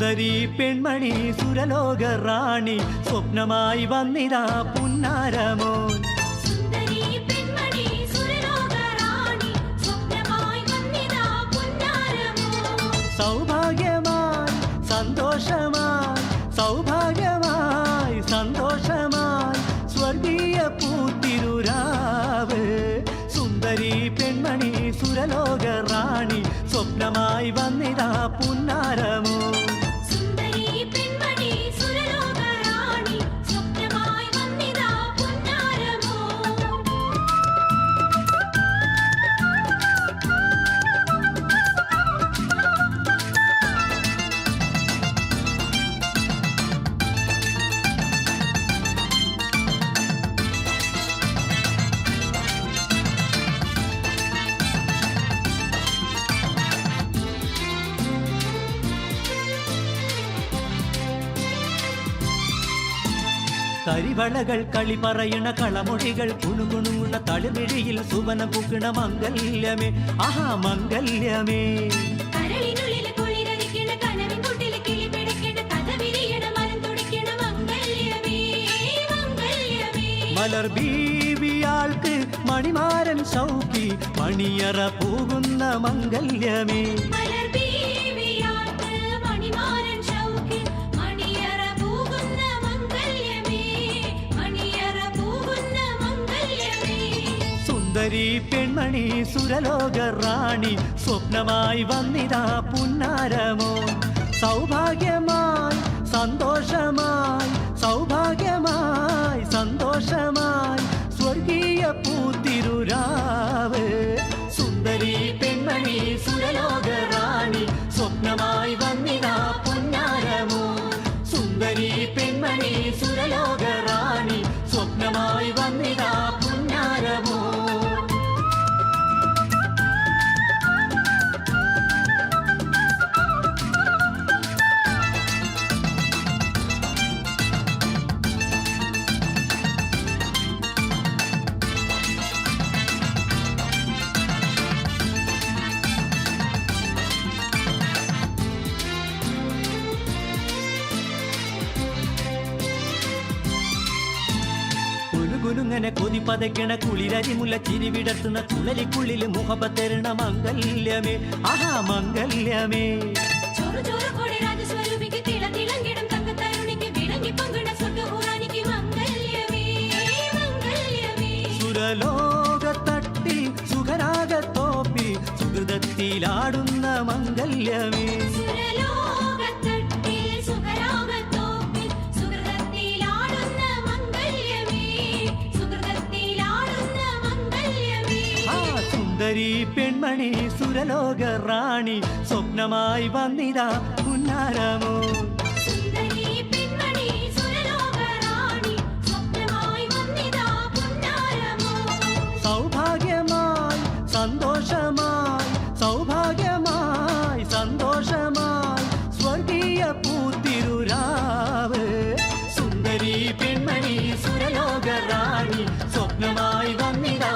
സുന്ദരി പെൺമണി സുരലോക റാണി സ്വപ്നമായി വന്നിതാ പുന്നാരമോൻ. സൗഭാഗ്യമായി സന്തോഷമായി സൗഭാഗ്യമായി സന്തോഷമായി സ്വർഗീയ പൂത്തിരുരാവ്. സുന്ദരി പെൺമണി സുരലോക റാണി സ്വപ്നമായി വന്നിതാ പുന്നാരമോ. കരിവളകൾ കളി പറയണ കളമൊഴികൾ കുണുകുണുങ്ങുന്ന തളിമിഴിയിൽ സുവന പൂക്കണ മംഗല്യമേ ആഹാ മംഗല്യമേ. മലർ ബീവിയാൾക്ക് മണിമാരൻ സൗഖി മണിയറ പോകുന്ന മംഗല്യമേ. സുന്ദരി പെൺമണി സുരലോക റാണി സ്വപ്നമായി വന്നിതാ പുന്നാരമോ. സൗഭാഗ്യമായി സന്തോഷമായി സൗഭാഗ്യമായി സന്തോഷമായി സ്വർഗീയ പൂത്തിരുരാവ്. സുന്ദരി പെൺമണി സുരലോക റാണി സ്വപ്നമായി വന്നിതാ പുന്നാരമോ. സുന്ദരി പെൺമണി സുരലോക റാണി സ്വപ്നമായി വന്നിതാ പുന്നാരമോ. കുലുങ്ങനെ കൊതി പതയ്ക്കണ കുളിരരിമുല്ല ചിരിവിടർത്തുന്ന കുളലിക്കുള്ളിൽ മുഖപത്തരണ മംഗല്യമേ ആഹാ മംഗല്യമേ. സുരലോകത്തട്ടിൽ സുഖരാഗത്തോപ്പി സുഹൃതത്തിലാടുന്ന മംഗല്യമേ. സുന്ദരി പെൺമണി സുരലോക റാണി സ്വപ്നമായി വന്നിതാ പുന്നാരമോ. സൗഭാഗ്യമായി സന്തോഷമായി സൗഭാഗ്യമായി സന്തോഷമായി സ്വർഗീയ പൂത്തിരുരാവ്. സുന്ദരി പെൺമണി സുരലോക റാണി സ്വപ്നമായി വന്നിതാ